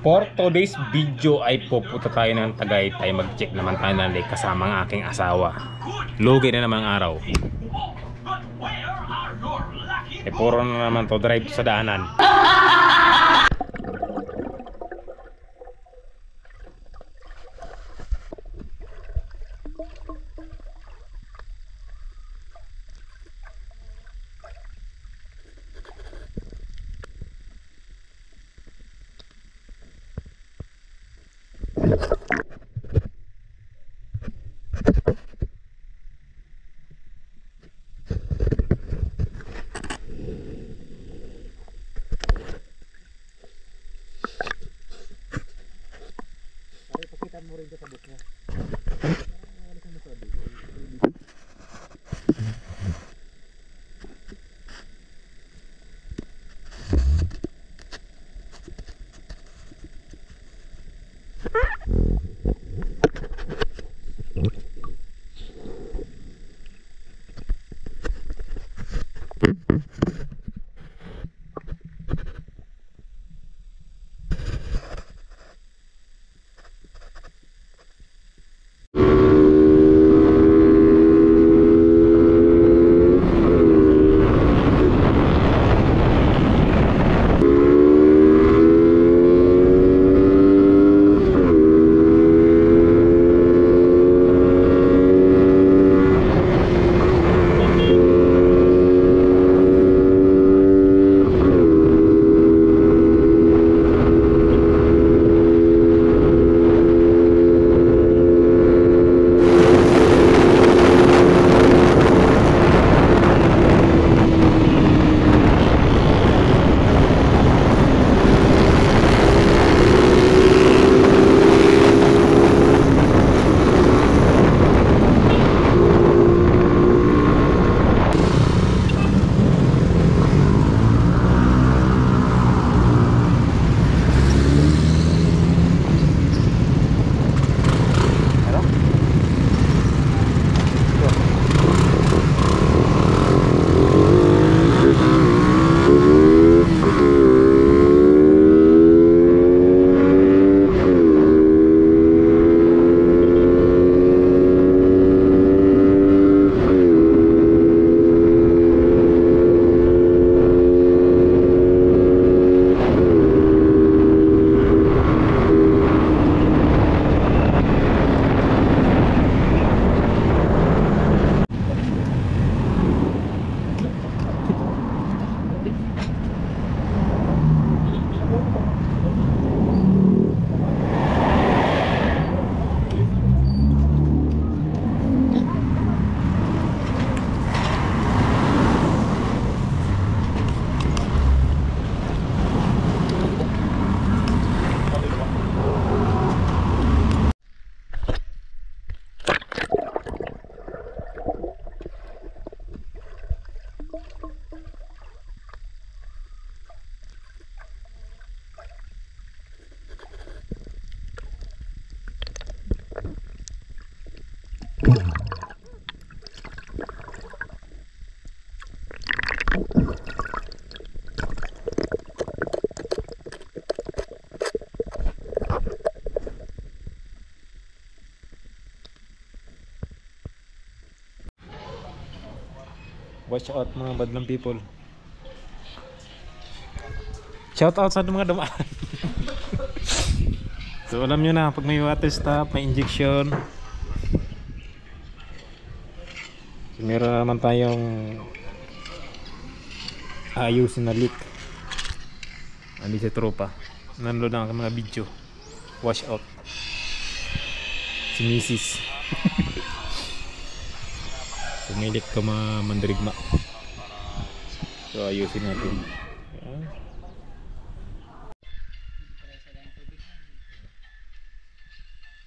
For today's video ay pupunta tayo ng Tagaytay. Mag-check naman tayo ng lake kasama ng aking asawa. Lugi na naman ang araw. Puro na naman to drive sa daanan. Watch out mga badlang people. Shout out sa mga dumaan. So alam nyo na, pag may water stop, may injection. So, meron naman tayong ayusin na leak. Andi si tropa. Nanlo na ang mga video. Watch out. Si Mrs. Sumilik ka mandirigma. So ayusin natin. Ayan.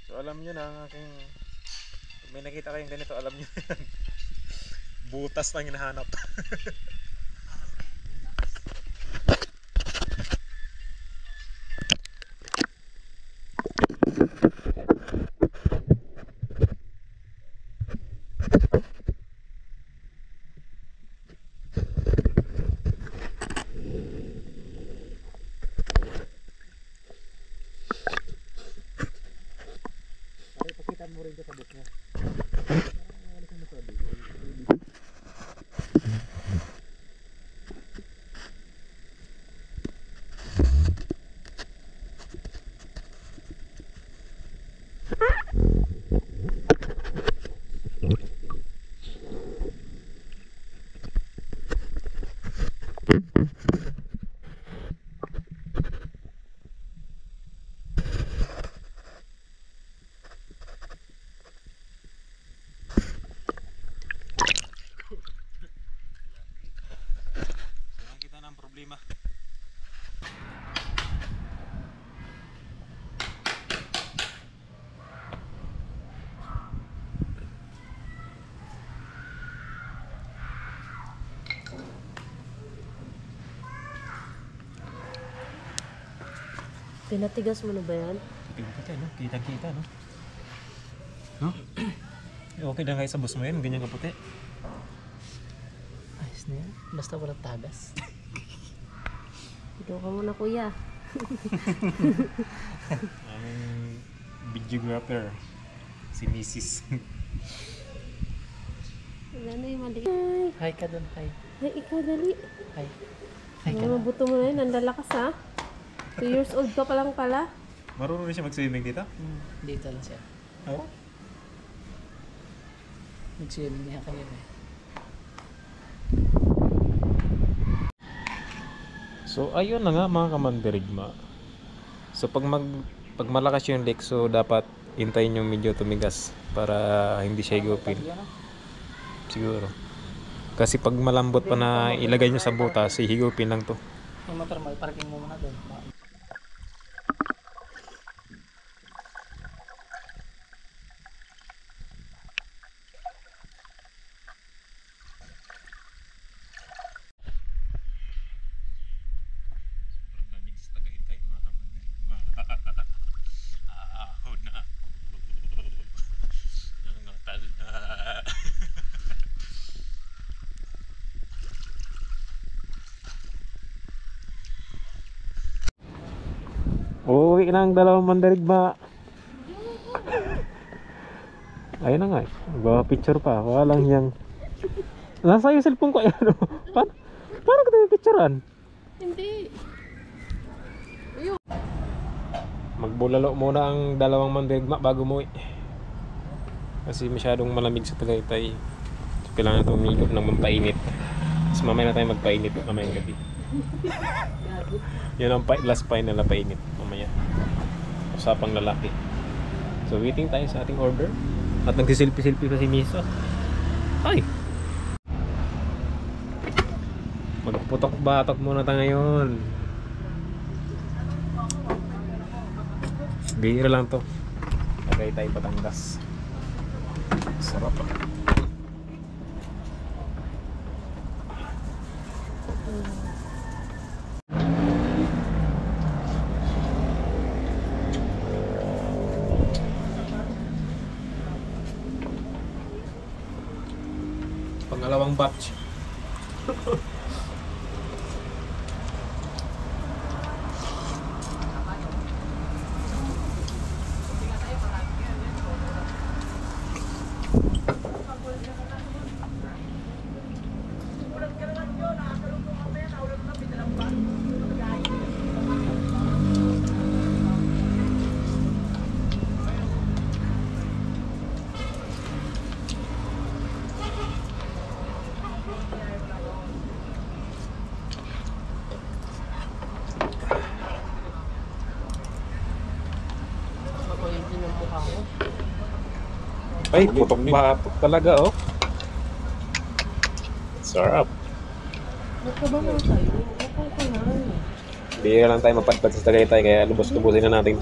So alam nyo na ang aking, may nakita kayong ganito, alam nyo yan. Butas lang hinahanap. mo rin kasabot mo. Kita ng problema. Pinatigas mo na ba yan? Kita, no? Kita, no? No? Okay lang kayo sa boss mo yan, ganyan kaputi. Ayos na yan. Basta walang tagas. Ito ka muna, kuya. Aming videographer, si Mrs. Wala na yung mali. Hi ka dun, hi. Ay, ikaw dali. Hi. Hi ka Ay, na. mabuto mo na yun. Ang lalakas ha. 2 years old ka pa lang pala. Marunong na siya mag-swimming dito? Dito lang siya. Oo. Nag-swimming niya kayo eh. So ayun na nga mga kamandirigma. So pag malakas yung leak, so dapat hintayin yung medyo tumigas para hindi siya higupin. Siguro. Kasi pag malambot pa na ilagay nyo sa butas, higupin lang to. Yung motor mo, parking mo muna doon. Uuwi na ang dalawang mandirigma. Ayun na nga eh. Gawa picture pa. Walang yang. Nasa yung cellphone ko. Ayan o. Paano ko tayo picturean? Hindi. Magbulalo muna ang dalawang mandirigma bago umuwi. Kasi masyadong malamig sa Tagaytay. So, kailangan itong umigop ng mampainit. Tapos mamaya na tayo magpainit mamayang gabi. Yun ang last final na painit mamaya. Usapang lalaki. So waiting tayo sa ating order. At nagsisilpi-silpi pa si Miso. Ay! Magputok-batok muna tayo ngayon. Bihira lang to. Tagaytay Batangas. Sarap. Pangalawang batch. Ako yung pinamukha ko. Ay, putok-batok talaga oh. Sarap. Magkaba mo tayo. Okay ka na. Bihira lang tayo mapadpad sa Tagaytay kaya lubos-lubusin na natin.